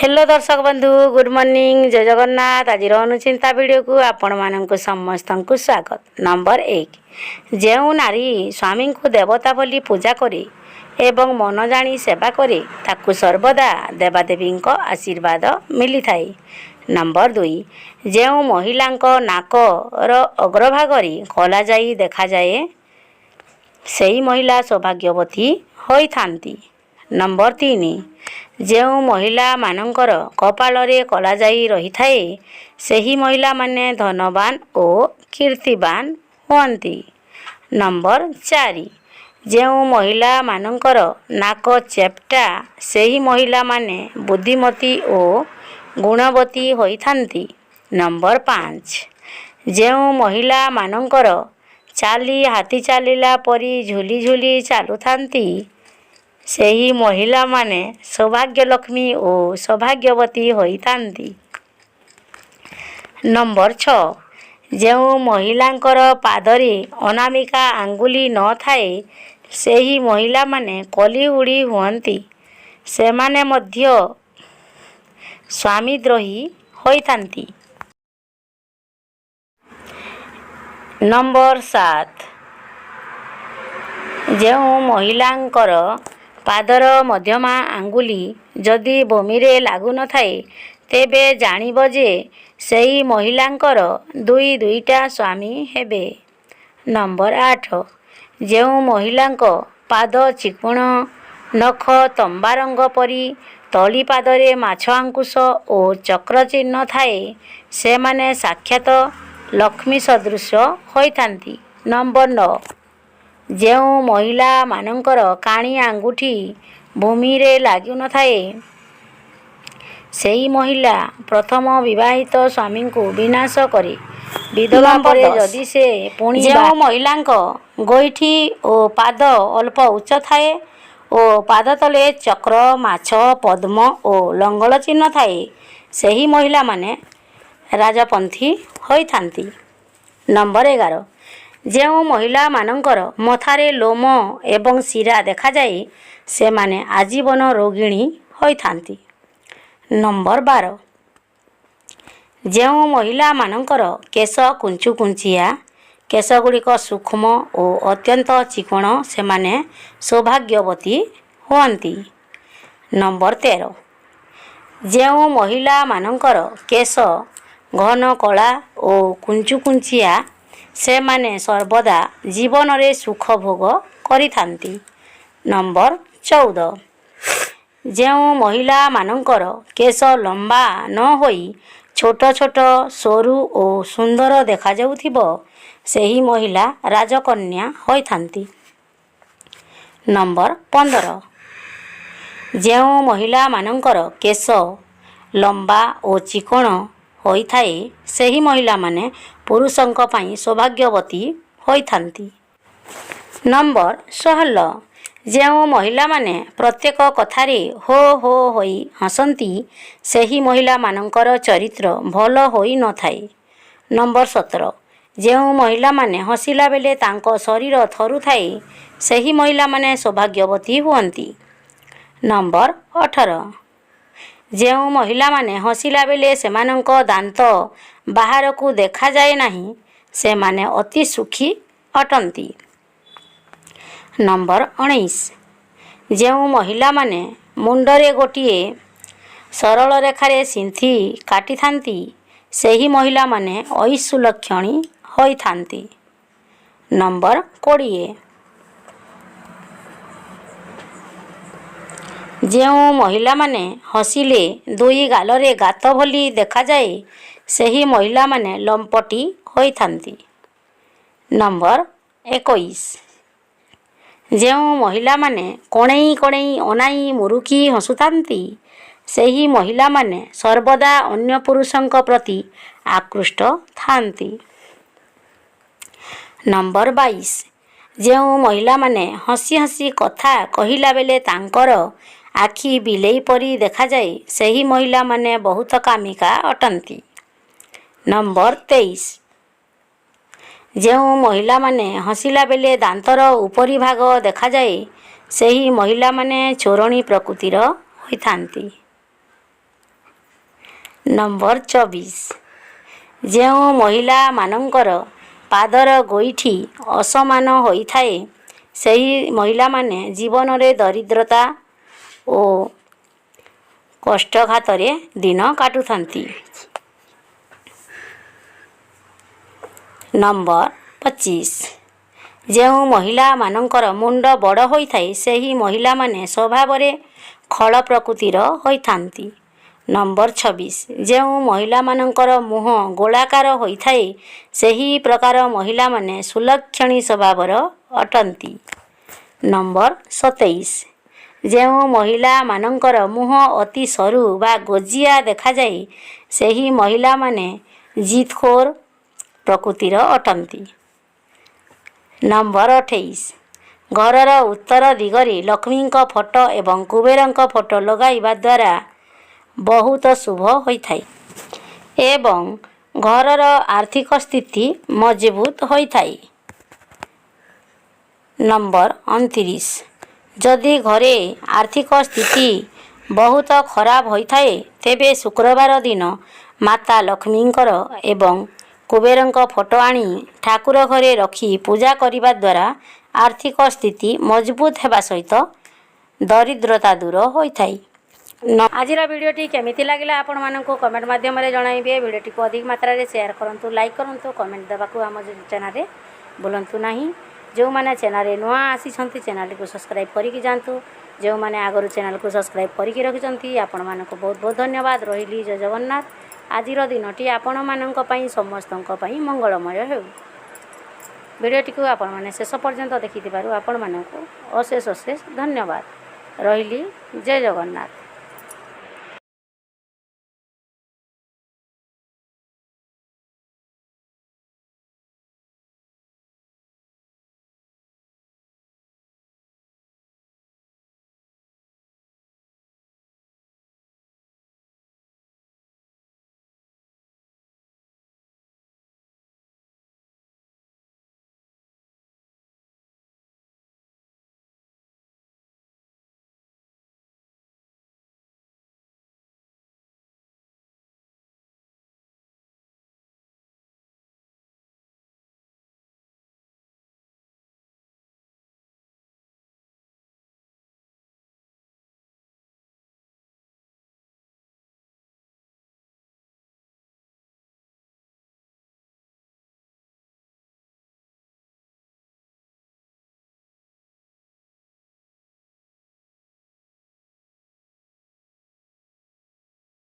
Hello दर्शक बंधु good morning जय जगन्नाथ आज अनुचिंता वीडियो को आपण मानक समस्त को स्वागत। नंबर 1 जो नारी स्वामी को देवता बोली पूजा करे एवं मन जानी सेवा करे ताकू सर्वदा देवादेवी आशीर्वाद मिली थाए। नंबर 2 जो महिला नाकर अग्रभाग कला जाई देखा जाए सही महिला सौभाग्यवती होई थांती। नंबर 3 जो महिला मानकर कपाଳରେ कला जाई रही थाए सही महिला माने धनवान और कीर्तिवान हुअन्ति। नंबर 4 जो महिला मानकर नाक चेप्टा सही महिला माने बुद्धिमती और गुणवती होई थांती। नंबर 5 जो महिला मानकर चाली हाथी चालिला परी झुली झुली चालू थांती सही महिला माने सौभाग्य लक्ष्मी और सौभाग्यवती होई थांती। नंबर 6 जो महिलांकर पादरे अनामिका आंगुली न थाए सही महिला माने कलिहुड़ी हुअन्ति से माने मध्य स्वामीद्रोही होई थांती। नंबर 7 जो महिलांकर पादर मध्यमा आंगुली जदि भूमिरे लागू न थाए तेबे जानिब जे सही महिलांकर दुई दुईटा स्वामी हेबे। नंबर 8 जो महिलांक पाद चिकुण नख तंबा रंग परी तली पादरे माछ आंकुश और चक्र चिन्ह थाए से माने साक्षात लक्ष्मी सदृश होइथांती। नंबर 9 जो महिला मानकर काणी आंगुठी भूमि रे लागू न थाए सही महिला प्रथम विवाहित स्वामी को विनाश करे विधवा परे जदि से पुणी जो महिलांक गोईठी और पाद अल्प उच्च थाए और पाद तले चक्र माछ पद्म और लंगल चिन्ह थाए सही महिला माने राजपंथी होई थांती। नंबर 11 जो महिला मानकर मथारे लोम एवं शिरा देखा जाए से माने आजीवन रोगिणी होई थांती। नंबर 12 जो महिला मानकर केश कुंचु कुंचिया केश गुड़िक सूक्ष्म और अत्यंत चिकण से माने सौभाग्यवती हुअन्ति। नंबर 13 जो महिला मानकर केश घन कला और कुंचु कुंचिया से माने सर्वदा जीवन रे सुख भोग करि थांती। नंबर 14 जो महिला मानकर केश लंबा न होई छोट छोट सरू और सुंदर देखा जाउथिबो सही महिला राजकन्या होई थांती। नंबर 15 जो महिला मानकर केश लंबा और चिकण होई थाए सही महिला माने पुरुषंक पाई सौभाग्यवती होई थांती। नंबर 16 जो महिला माने प्रत्येक कथारे हो हो होई हसंती सही महिला मानकर चरित्र भल होई न थाए। नंबर 17 जो महिला माने हसिला बेले तांको शरीर थरु थाए सही महिला माने सौभाग्यवती हुअन्ति। नंबर 18 जो महिला माने हसिला बेले सेमानंक दांत बाहर को देखा जाए नहीं से माने अति सुखी अटंती। नंबर 19 जो महिला माने मुंडरे गोटिए सरल रेखारे सिंथी काटी थांती सही महिला माने ऐशुलक्षणी होई थांती। नंबर 20 जो महिला माने हसिले दुई गालरे गात भली देखा जाए सही महिला माने लंपटी होई थांती। नंबर 21 जो महिला माने कोणेई कोणेई अनाई मुरुकी हसुतांती सही महिला माने सर्वदा अन्य पुरुषंक प्रति आकृष्ट थांती। नंबर 22 जो महिला माने हसी हसी कथा कहिला बेले तांकर आखि बिलेई परी देखा जाए सही महिला माने बहुत कामिका अटंती। नंबर 23 जो महिला माने हसिला बेले दांतर उपरी भाग देखा जाए सही महिला माने चोरणी प्रकृतिर होई थांती। ନମ୍ବର 24 ଯେଉଁ ମହିଳାମାନଙ୍କର ପାଦର ଗୋଇଠି ଅସମାନ ହୋଇଥାଏ ସେହି ମହିଳାମାନେ ଜୀବନରେ ଦରିଦ୍ରତା ଓ କଷ୍ଟଘାତରେ ଦିନ କାଟୁଥାନ୍ତି। ନମ୍ବର 25 ଯେଉଁ ମହିଳାମାନଙ୍କର ମୁଣ୍ଡ ବଡ଼ ହୋଇଥାଏ ସେହି ମହିଳାମାନେ ସ୍ୱଭାବରେ ଖଳ ପ୍ରକୃତିର ହୋଇଥାନ୍ତି। ନମ୍ବର 26 ଯେଉଁ ମହିଳାମାନଙ୍କର ମୁହଁ ଗୋଳାକାର ହୋଇଥାଏ ସେହି ପ୍ରକାର ମହିଳାମାନେ ସୁଲକ୍ଷଣୀ ସ୍ୱଭାବର ଅଟନ୍ତି। ନମ୍ବର 27 ଯେଉଁ ମହିଳାମାନଙ୍କର ମୁହଁ ଅତି ସରୁ ବା ଗୋଜିଆ ଦେଖାଯାଏ ସେହି ମହିଳାମାନେ ଜିଦଖୋର ପ୍ରକୃତିର ଅଟନ୍ତି। ନମ୍ବର 28 ଘରର ଉତ୍ତର ଦିଗରେ ଲକ୍ଷ୍ମୀଙ୍କ ଫଟୋ ଏବଂ କୁବେରଙ୍କ ଫଟୋ ଲଗାଇବା ଦ୍ୱାରା ବହୁତ ଶୁଭ ହୋଇଥାଏ ଏବଂ ଘରର ଆର୍ଥିକ ସ୍ଥିତି ମଜବୁତ ହୋଇଥାଏ। ନମ୍ବର 29 ଯଦି ଘରେ ଆର୍ଥିକ ସ୍ଥିତି ବହୁତ ଖରାପ ହୋଇଥାଏ ତେବେ ଶୁକ୍ରବାର ଦିନ ମାତା ଲକ୍ଷ୍ମୀଙ୍କର ଏବଂ କୁବେରଙ୍କ ଫଟୋ ଆଣି ଠାକୁର ଘରେ ରଖି ପୂଜା କରିବା ଦ୍ୱାରା ଆର୍ଥିକ ସ୍ଥିତି ମଜବୁତ ହେବା ସହିତ ଦରିଦ୍ରତା ଦୂର ହୋଇଥାଏ। ଆଜିର ଭିଡ଼ିଓଟି କେମିତି ଲାଗିଲା ଆପଣମାନଙ୍କୁ କମେଣ୍ଟ ମାଧ୍ୟମରେ ଜଣାଇବେ। ଭିଡ଼ିଓଟିକୁ ଅଧିକ ମାତ୍ରାରେ ସେୟାର କରନ୍ତୁ, ଲାଇକ୍ କରନ୍ତୁ, କମେଣ୍ଟ ଦେବାକୁ ଆମ ଚ୍ୟାନେଲରେ ଭୁଲନ୍ତୁ ନାହିଁ। ଯେଉଁମାନେ ଚ୍ୟାନେଲରେ ନୂଆ ଆସିଛନ୍ତି ଚ୍ୟାନେଲଟିକୁ ସବସ୍କ୍ରାଇବ୍ କରିକି ଯାଆନ୍ତୁ। ଯେଉଁମାନେ ଆଗରୁ ଚ୍ୟାନେଲକୁ ସବସ୍କ୍ରାଇବ୍ କରିକି ରଖିଛନ୍ତି ଆପଣମାନଙ୍କୁ ବହୁତ ବହୁତ ଧନ୍ୟବାଦ। ରହିଲି ଜୟ ଜଗନ୍ନାଥ। ଆଜିର ଦିନଟି ଆପଣମାନଙ୍କ ପାଇଁ ସମସ୍ତଙ୍କ ପାଇଁ ମଙ୍ଗଳମୟ ହେଉ। ଭିଡ଼ିଓଟିକୁ ଆପଣମାନେ ଶେଷ ପର୍ଯ୍ୟନ୍ତ ଦେଖିଥିବାରୁ ଆପଣମାନଙ୍କୁ ଅଶେଷ ଅଶେଷ ଧନ୍ୟବାଦ। ରହିଲି ଜୟ ଜଗନ୍ନାଥ।